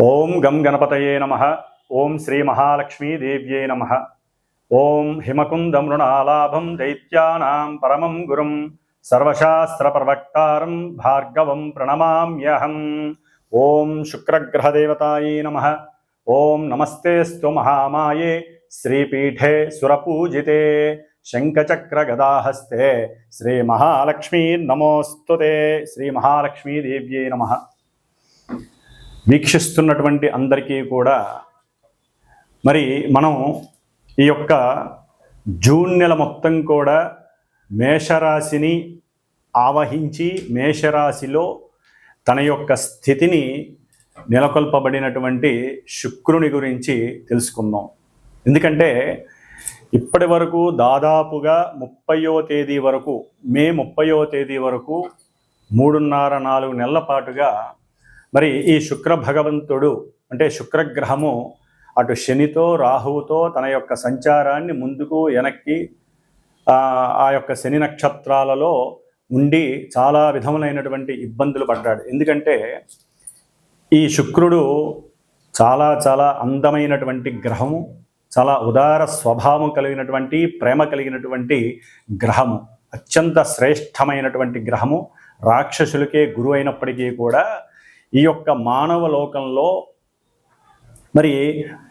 ఓం గం గణపతయే నమః. ఓం శ్రీ మహాలక్ష్మీ దేవ్యే నమః. ఓం హిమకుంద మృణాలాభం దైత్యానాం పరమం గురుం సర్వశాస్త్ర ప్రవక్తారం భార్గవం ప్రణమామ్యహం. ఓం శుక్రగ్రహదేవతాయే నమః. ఓం నమస్తేస్తు మహామాయే శ్రీపీఠే సురపూజితే శంఖచక్రగదాహస్తే శ్రీ మహాలక్ష్మీ నమోస్తుతే. శ్రీ మహాలక్ష్మీ దేవ్యే నమః. వీక్షిస్తున్నటువంటి అందరికీ కూడా మరి మనం ఈ యొక్క జూన్ నెల మొత్తం కూడా మేషరాశిని ఆవహించి మేషరాశిలో తన యొక్క స్థితిని నెలకొల్పబడినటువంటి శుక్రుని గురించి తెలుసుకుందాం. ఎందుకంటే ఇప్పటి వరకు దాదాపుగా 30వ తేదీ వరకు మే 30వ తేదీ వరకు 3.5-4 నెలల పాటుగా మరి ఈ శుక్ర భగవంతుడు అంటే శుక్రగ్రహము అటు శనితో రాహువుతో తన యొక్క సంచారాన్ని ముందుకు వెనక్కి ఆ యొక్క శని నక్షత్రాలలో ఉండి చాలా విధములైనటువంటి ఇబ్బందులు పడ్డాడు. ఎందుకంటే ఈ శుక్రుడు చాలా చాలా అందమైనటువంటి గ్రహము, చాలా ఉదార స్వభావం కలిగినటువంటి ప్రేమ కలిగినటువంటి గ్రహము, అత్యంత శ్రేష్టమైనటువంటి గ్రహము, రాక్షసులకే గురువు అయినప్పటికీ కూడా ఈ యొక్క మానవ లోకంలో మరి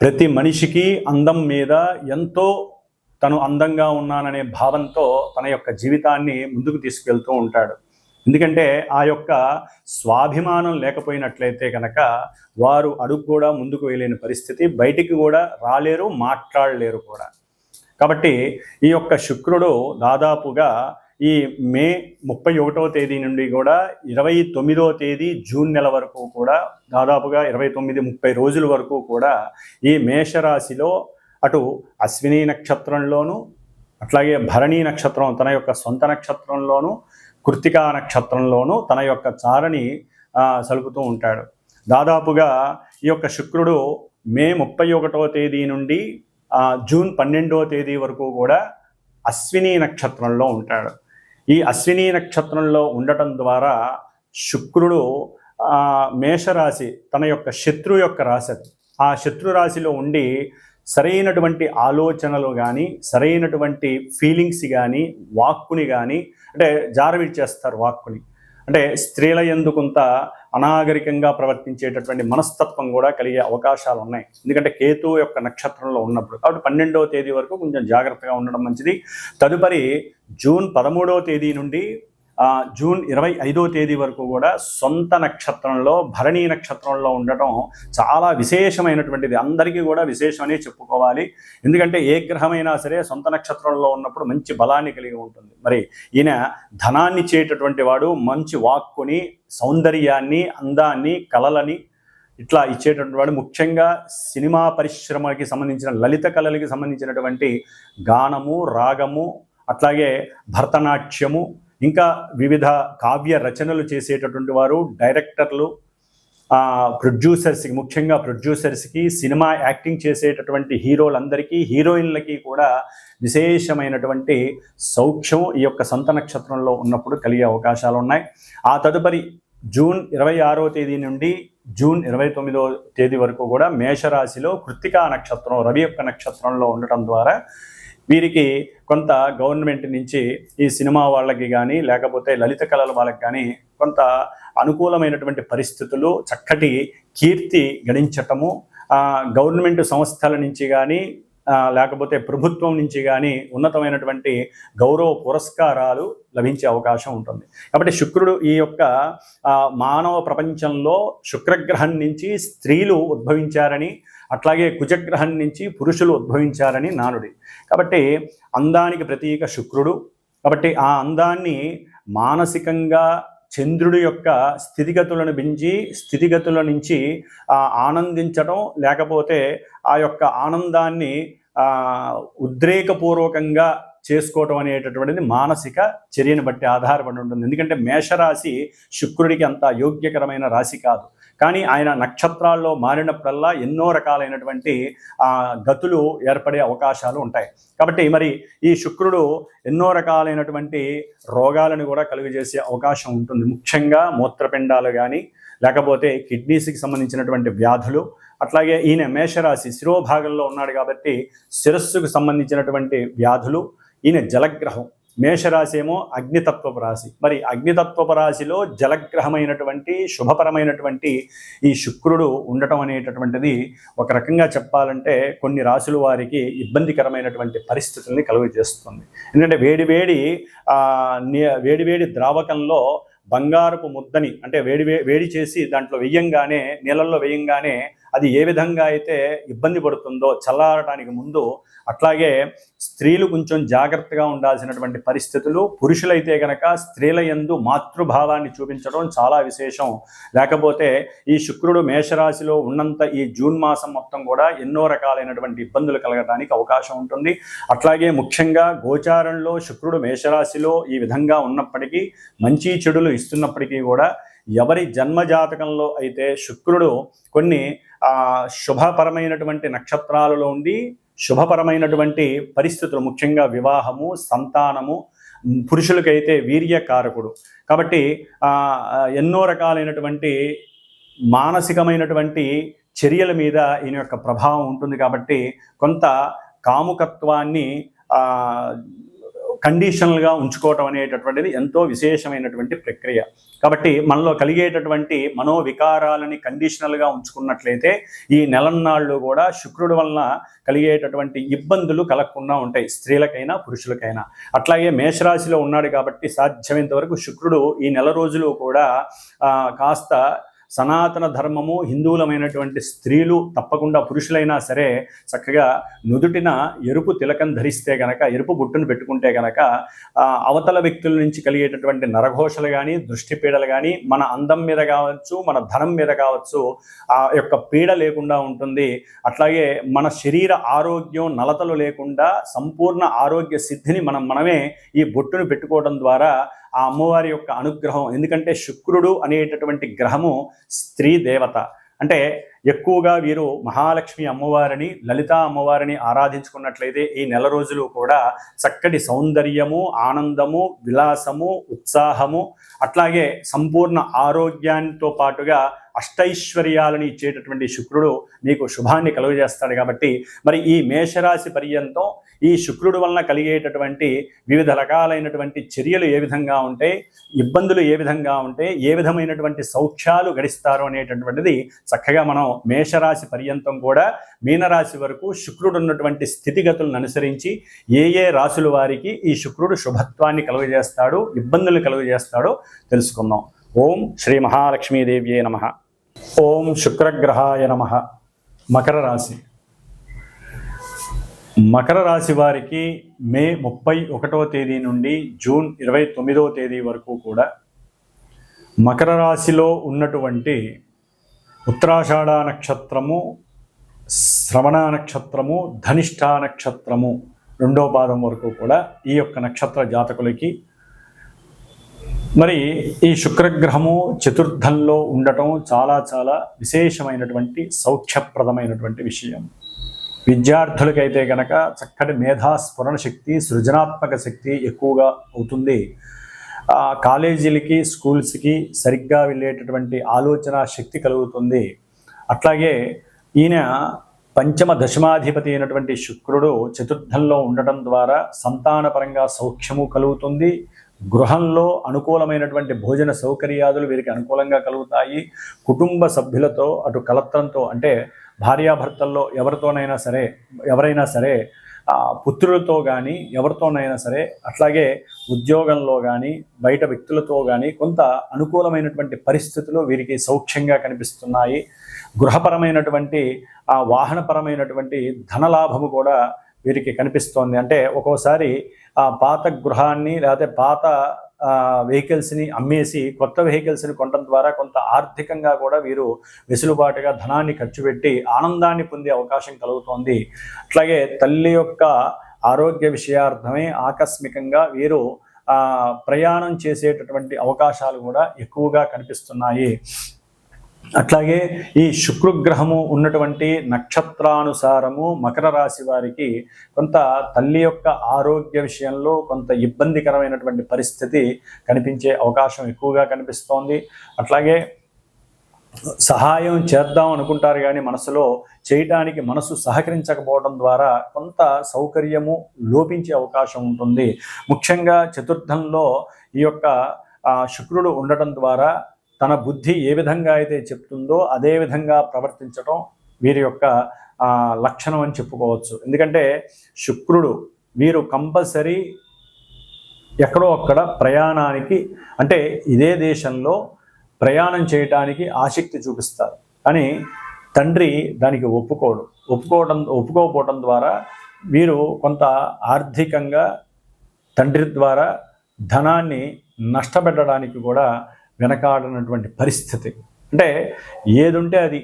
ప్రతి మనిషికి అందం మీద ఎంతో తను అందంగా ఉన్నాననే భావంతో తన యొక్క జీవితాన్ని ముందుకు తీసుకెళ్తూ ఉంటాడు. ఎందుకంటే ఆ యొక్క స్వాభిమానం లేకపోయినట్లయితే కనుక వారు అడుగు కూడా ముందుకు వెళ్ళలేని పరిస్థితి, బయటికి కూడా రాలేరు, మాట్లాడలేరు కూడా. కాబట్టి ఈ యొక్క శుక్రుడు దాదాపుగా ఈ మే 31వ తేదీ నుండి కూడా 29వ తేదీ జూన్ నెల వరకు కూడా దాదాపుగా 29-30 రోజుల వరకు కూడా ఈ మేషరాశిలో అటు అశ్విని నక్షత్రంలోను, అట్లాగే భరణీ నక్షత్రం తన యొక్క సొంత నక్షత్రంలోను, కృత్తికా నక్షత్రంలోను తన యొక్క చారని సలుపుతూ ఉంటాడు. దాదాపుగా ఈ యొక్క శుక్రుడు మే 31వ తేదీ నుండి జూన్ 12వ తేదీ వరకు కూడా అశ్విని నక్షత్రంలో ఉంటాడు. ఈ అశ్విని నక్షత్రంలో ఉండటం ద్వారా శుక్రుడు మేషరాశి తన యొక్క శత్రు యొక్క రాశి, ఆ శత్రు రాశిలో ఉండి సరైనటువంటి ఆలోచనలు కానీ సరైనటువంటి ఫీలింగ్స్ కానీ వాక్కుని కానీ అంటే జారవిడ్చేస్తారు. వాక్కుని అంటే స్త్రీల యందు కొంత అనాగరికంగా ప్రవర్తించేటటువంటి మనస్తత్వం కూడా కలిగే అవకాశాలు ఉన్నాయి. ఎందుకంటే కేతు యొక్క నక్షత్రంలో ఉన్నప్పుడు. కాబట్టి 12వ తేదీ వరకు కొంచెం జాగ్రత్తగా ఉండడం మంచిది. తదుపరి జూన్ 13వ తేదీ నుండి జూన్ 25వ తేదీ వరకు కూడా సొంత నక్షత్రంలో భరణీ నక్షత్రంలో ఉండటం చాలా విశేషమైనటువంటిది. అందరికీ కూడా విశేషమనే చెప్పుకోవాలి. ఎందుకంటే ఏ గ్రహమైనా సరే సొంత నక్షత్రంలో ఉన్నప్పుడు మంచి బలాన్ని కలిగి ఉంటుంది. మరి ఈయన ధనాన్ని ఇచ్చేటటువంటి వాడు, మంచి వాక్కుని, సౌందర్యాన్ని, అందాన్ని, కళలని ఇట్లా ఇచ్చేటటువంటి వాడు. ముఖ్యంగా సినిమా పరిశ్రమకి సంబంధించిన లలిత కళలకి సంబంధించినటువంటి గానము, రాగము, అట్లాగే భరతనాట్యము, ఇంకా వివిధ కావ్య రచనలు చేసేటటువంటి వారు, డైరెక్టర్లు, ప్రొడ్యూసర్స్కి, ముఖ్యంగా ప్రొడ్యూసర్స్కి, సినిమా యాక్టింగ్ చేసేటటువంటి హీరోలందరికీ, హీరోయిన్లకి కూడా విశేషమైనటువంటి సౌఖ్యం ఈ యొక్క సొంత నక్షత్రంలో ఉన్నప్పుడు కలిగే అవకాశాలు ఉన్నాయి. ఆ తదుపరి జూన్ 26వ తేదీ నుండి జూన్ 29వ తేదీ వరకు కూడా మేషరాశిలో కృత్తికా నక్షత్రం రవి యొక్క నక్షత్రంలో ఉండటం ద్వారా వీరికి కొంత గవర్నమెంట్ నుంచి ఈ సినిమా వాళ్ళకి కానీ లేకపోతే లలిత కళల వాళ్ళకి కానీ కొంత అనుకూలమైనటువంటి పరిస్థితులు, చక్కటి కీర్తి గడించటము, గవర్నమెంట్ సంస్థల నుంచి కానీ లేకపోతే ప్రభుత్వం నుంచి కానీ ఉన్నతమైనటువంటి గౌరవ పురస్కారాలు లభించే అవకాశం ఉంటుంది. కాబట్టి శుక్రుడు ఈ యొక్క మానవ ప్రపంచంలో శుక్రగ్రహం నుంచి స్త్రీలు ఉద్భవించారని, అట్లాగే కుజగ్రహం నుంచి పురుషులు ఉద్భవించారని నానుడి. కాబట్టి అందానికి ప్రతీక శుక్రుడు. కాబట్టి ఆ అందాన్ని మానసికంగా చంద్రుడి యొక్క స్థితిగతులను బించి స్థితిగతుల నుంచి ఆనందించడం, లేకపోతే ఆ యొక్క ఆనందాన్ని ఉద్రేకపూర్వకంగా చేసుకోవటం అనేటటువంటిది మానసిక చర్యను బట్టి ఆధారపడి ఉంటుంది. ఎందుకంటే మేషరాశి శుక్రుడికి అంత యోగ్యకరమైన రాశి కాదు. కానీ ఆయన నక్షత్రాల్లో మారినప్పుడల్లా ఎన్నో రకాలైనటువంటి గతులు ఏర్పడే అవకాశాలు ఉంటాయి. కాబట్టి మరి ఈ శుక్రుడు ఎన్నో రకాలైనటువంటి రోగాలను కూడా కలుగజేసే అవకాశం ఉంటుంది. ముఖ్యంగా మూత్రపిండాలు కానీ లేకపోతే కిడ్నీస్కి సంబంధించినటువంటి వ్యాధులు, అట్లాగే ఈయన మేషరాశి శిరోభాగంలో ఉన్నాడు కాబట్టి శిరస్సుకు సంబంధించినటువంటి వ్యాధులు. ఈయన జలగ్రహం, మేషరాశి ఏమో అగ్నితత్వపు రాశి. మరి అగ్నితత్వపు రాశిలో జలగ్రహమైనటువంటి శుభపరమైనటువంటి ఈ శుక్రుడు ఉండటం అనేటటువంటిది ఒక రకంగా చెప్పాలంటే కొన్ని రాశుల వారికి ఇబ్బందికరమైనటువంటి పరిస్థితుల్ని కలుగజేస్తుంది. ఎందుకంటే వేడి ద్రావకంలో బంగారపు ముద్దని అంటే వేడి చేసి దాంట్లో వెయ్యంగానే, నీళ్ళల్లో వేయంగానే అది ఏ విధంగా అయితే ఇబ్బంది పడుతుందో చల్లారటానికి ముందు, అట్లాగే స్త్రీలు కొంచెం జాగ్రత్తగా ఉండాల్సినటువంటి పరిస్థితులు. పురుషులైతే కనుక స్త్రీల యందు మాతృభావాన్ని చూపించడం చాలా విశేషం. లేకపోతే ఈ శుక్రుడు మేషరాశిలో ఉన్నంత ఈ జూన్ మాసం మొత్తం కూడా ఎన్నో రకాలైనటువంటి ఇబ్బందులు కలగడానికి అవకాశం ఉంటుంది. అట్లాగే ముఖ్యంగా గోచారంలో శుక్రుడు మేషరాశిలో ఈ విధంగా ఉన్నప్పటికీ, మంచి చెడులు ఇస్తున్నప్పటికీ కూడా ఎవరి జన్మజాతకంలో అయితే శుక్రుడు కొన్ని శుభపరమైనటువంటి నక్షత్రాలలో ఉండి శుభపరమైనటువంటి పరిస్థితులు, ముఖ్యంగా వివాహము, సంతానము, పురుషులకైతే వీర్యకారకుడు కాబట్టి ఎన్నో రకాలైనటువంటి మానసికమైనటువంటి చర్యల మీద ఈయన యొక్క ప్రభావం ఉంటుంది. కాబట్టి కొంత కాముకత్వాన్ని కండిషనల్గా ఉంచుకోవటం అనేటటువంటిది ఎంతో విశేషమైనటువంటి ప్రక్రియ. కాబట్టి మనలో కలిగేటటువంటి మనోవికారాలని కండిషనల్గా ఉంచుకున్నట్లయితే ఈ నెలన్నాళ్ళు కూడా శుక్రుడు వలన కలిగేటటువంటి ఇబ్బందులు కలగకుండా ఉంటాయి, స్త్రీలకైనా పురుషులకైనా. అట్లాగే మేషరాశిలో ఉన్నాడు కాబట్టి సాధ్యమైనంత వరకు శుక్రుడు ఈ నెల రోజులు కూడా కాస్త సనాతన ధర్మము, హిందువులమైనటువంటి స్త్రీలు తప్పకుండా పురుషులైనా సరే చక్కగా నుదుటిన ఎరుపు తిలకం ధరిస్తే గనక, ఎరుపు బుట్టును పెట్టుకుంటే గనక అవతల వ్యక్తుల నుంచి కలిగేటటువంటి నరఘోషలు కానీ, దృష్టి పీడలు కానీ, మన అందం మీద కావచ్చు, మన ధనం మీద కావచ్చు ఆ యొక్క పీడ లేకుండా ఉంటుంది. అట్లాగే మన శరీర ఆరోగ్యం నలతలు లేకుండా సంపూర్ణ ఆరోగ్య సిద్ధిని మనమే ఈ బొట్టును పెట్టుకోవడం ద్వారా ఆ అమ్మవారి యొక్క అనుగ్రహం. ఎందుకంటే శుక్రుడు అనేటటువంటి గ్రహము స్త్రీ దేవత. అంటే ఎక్కువగా వీరు మహాలక్ష్మి అమ్మవారిని, లలితా అమ్మవారిని ఆరాధించుకున్నట్లయితే ఈ నెల రోజులు కూడా చక్కటి సౌందర్యము, ఆనందము, విలాసము, ఉత్సాహము, అట్లాగే సంపూర్ణ ఆరోగ్యంతో పాటుగా అష్టైశ్వర్యాలను ఇచ్చేటటువంటి శుక్రుడు మీకు శుభాన్ని కలుగజేస్తాడు. కాబట్టి మరి ఈ మేషరాశి పర్యంతం ఈ శుక్రుడు వలన కలిగేటటువంటి వివిధ రకాలైనటువంటి చర్యలు ఏ విధంగా ఉంటాయి, ఇబ్బందులు ఏ విధంగా ఉంటాయి, ఏ విధమైనటువంటి సౌఖ్యాలు గడిస్తారు అనేటటువంటిది చక్కగా మనం మేషరాశి పర్యంతం కూడా మీనరాశి వరకు శుక్రుడు ఉన్నటువంటి స్థితిగతులను అనుసరించి ఏ ఏ రాశుల వారికి ఈ శుక్రుడు శుభత్వాన్ని కలుగజేస్తాడు, ఇబ్బందులు కలుగజేస్తాడో తెలుసుకుందాం. ఓం శ్రీ మహాలక్ష్మీదేవ్యే నమః. ఓం శుక్రగ్రహాయ నమః. మకర రాశి. మకర రాశి వారికి మే 31వ తేదీ నుండి జూన్ 29వ తేదీ వరకు కూడా మకర రాశిలో ఉన్నటువంటి ఉత్తరాషాఢ నక్షత్రము, శ్రవణ నక్షత్రము, ధనిష్ఠ నక్షత్రము 2వ పాదం వరకు కూడా ఈ యొక్క నక్షత్ర జాతకులకి మరి ఈ శుక్రగ్రహము చతుర్థంలో ఉండటం చాలా చాలా విశేషమైనటువంటి సౌఖ్యప్రదమైనటువంటి విషయం. విద్యార్థులకైతే కనుక చక్కటి మేధాస్ఫురణ శక్తి, సృజనాత్మక శక్తి ఎక్కువగా అవుతుంది. కాలేజీలకి, స్కూల్స్కి సరిగ్గా వెళ్ళేటటువంటి ఆలోచన శక్తి కలుగుతుంది. అట్లాగే ఈయన పంచమ దశమాధిపతి అయినటువంటి శుక్రుడు చతుర్థంలో ఉండటం ద్వారా సంతానపరంగా సౌఖ్యము కలుగుతుంది. గృహంలో అనుకూలమైనటువంటి భోజన సౌకర్యాదులు వీరికి అనుకూలంగా కలుగుతాయి. కుటుంబ సభ్యులతో అటు కలత్రంతో అంటే భార్యాభర్తల్లో ఎవరైనా సరే పుత్రులతో కానీ ఎవరితోనైనా సరే, అట్లాగే ఉద్యోగంలో కానీ బయట వ్యక్తులతో కానీ కొంత అనుకూలమైనటువంటి పరిస్థితులు వీరికి సౌఖ్యంగా కనిపిస్తున్నాయి. గృహపరమైనటువంటి వాహనపరమైనటువంటి ధనలాభము కూడా వీరికి కనిపిస్తోంది. అంటే ఒక్కోసారి పాత గృహాన్ని లేకపోతే పాత వెహికల్స్ని అమ్మేసి కొత్త వెహికల్స్ని కొనడం ద్వారా కొంత ఆర్థికంగా కూడా వీరు వెసులుబాటుగా ధనాన్ని ఖర్చు పెట్టి ఆనందాన్ని పొందే అవకాశం కలుగుతోంది. అట్లాగే తల్లి యొక్క ఆరోగ్య విషయార్థమే ఆకస్మికంగా వీరు ప్రయాణం చేసేటటువంటి అవకాశాలు కూడా ఎక్కువగా కనిపిస్తున్నాయి. అట్లాగే ఈ శుక్రగ్రహము ఉన్నటువంటి నక్షత్రానుసారము మకర రాశి వారికి కొంత తల్లి యొక్క ఆరోగ్య విషయంలో కొంత ఇబ్బందికరమైనటువంటి పరిస్థితి కనిపించే అవకాశం ఎక్కువగా కనిపిస్తోంది. అట్లాగే సహాయం చేద్దాం అనుకుంటారు కానీ మనసులో చేయటానికి మనసు సహకరించకపోవడం ద్వారా కొంత సౌకర్యము లోపించే అవకాశం ఉంటుంది. ముఖ్యంగా చతుర్థంలో ఈ యొక్క శుక్రుడు ఉండటం ద్వారా తన బుద్ధి ఏ విధంగా అయితే చెప్తుందో అదే విధంగా ప్రవర్తించటం వీరి యొక్క లక్షణం అని చెప్పుకోవచ్చు. ఎందుకంటే శుక్రుడు వీరు కంపల్సరీ ఎక్కడో అక్కడ ప్రయాణానికి, అంటే ఇదే దేశంలో ప్రయాణం చేయటానికి ఆసక్తి చూపిస్తారు. కానీ తండ్రి దానికి ఒప్పుకోకపోవడం ద్వారా వీరు కొంత ఆర్థికంగా తండ్రి ద్వారా ధనాన్ని నష్టపెట్టడానికి కూడా వెనకాడనటువంటి పరిస్థితి. అంటే ఏదుంటే అది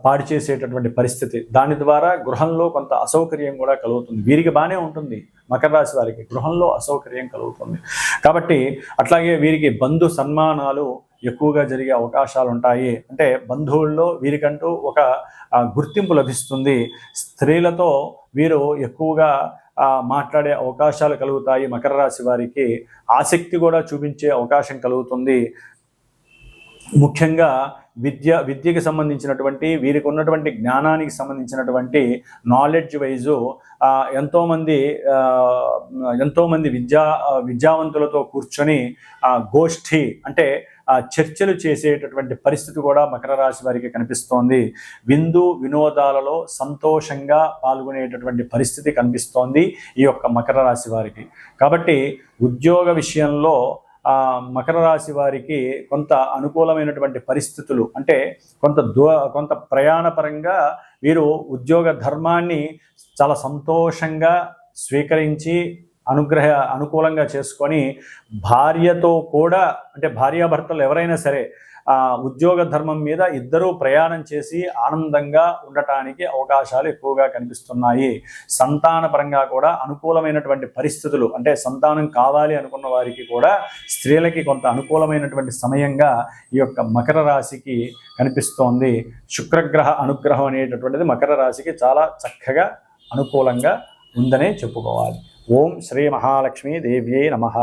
పాడు చేసేటటువంటి పరిస్థితి. దాని ద్వారా గృహంలో కొంత అసౌకర్యం కూడా కలుగుతుంది. వీరికి బాగానే ఉంటుంది, మకర రాశి వారికి గృహంలో అసౌకర్యం కలుగుతుంది. కాబట్టి అట్లాగే వీరికి బంధు సన్మానాలు ఎక్కువగా జరిగే అవకాశాలు ఉంటాయి. అంటే బంధువుల్లో వీరికంటూ ఒక గుర్తింపు లభిస్తుంది. స్త్రీలతో వీరు ఎక్కువగా మాట్లాడే అవకాశాలు కలుగుతాయి. మకర రాశి వారికి ఆసక్తి కూడా చూపించే అవకాశం కలుగుతుంది. ముఖ్యంగా విద్యకి సంబంధించినటువంటి వీరికి ఉన్నటువంటి జ్ఞానానికి సంబంధించినటువంటి నాలెడ్జ్ వైజు ఎంతోమంది విద్యావంతులతో కూర్చొని గోష్ఠి అంటే చర్చలు చేసేటటువంటి పరిస్థితి కూడా మకర రాశి వారికి కనిపిస్తోంది. విందు వినోదాలలో సంతోషంగా పాల్గొనేటటువంటి పరిస్థితి కనిపిస్తోంది ఈ యొక్క మకర రాశి వారికి. కాబట్టి ఉద్యోగ విషయంలో మకర రాశి వారికి కొంత అనుకూలమైనటువంటి పరిస్థితులు, అంటే కొంత ప్రయాణపరంగా వీరు ఉద్యోగ ధర్మాన్ని చాలా సంతోషంగా స్వీకరించి అనుకూలంగా చేసుకొని భార్యతో కూడా, అంటే భార్యాభర్తలు ఎవరైనా సరే ఉద్యోగ ధర్మం మీద ఇద్దరూ ప్రయాణం చేసి ఆనందంగా ఉండటానికి అవకాశాలు ఎక్కువగా కనిపిస్తున్నాయి. సంతాన పరంగా కూడా అనుకూలమైనటువంటి పరిస్థితులు, అంటే సంతానం కావాలి అనుకున్న వారికి కూడా స్త్రీలకి కొంత అనుకూలమైనటువంటి సమయంగా ఈ యొక్క మకర రాశికి కనిపిస్తోంది. శుక్రగ్రహ అనుగ్రహం అనేటటువంటిది మకర రాశికి చాలా చక్కగా అనుకూలంగా ఉందనే చెప్పుకోవాలి. ఓం శ్రీ మహాలక్ష్మీ దేవ్యై నమః.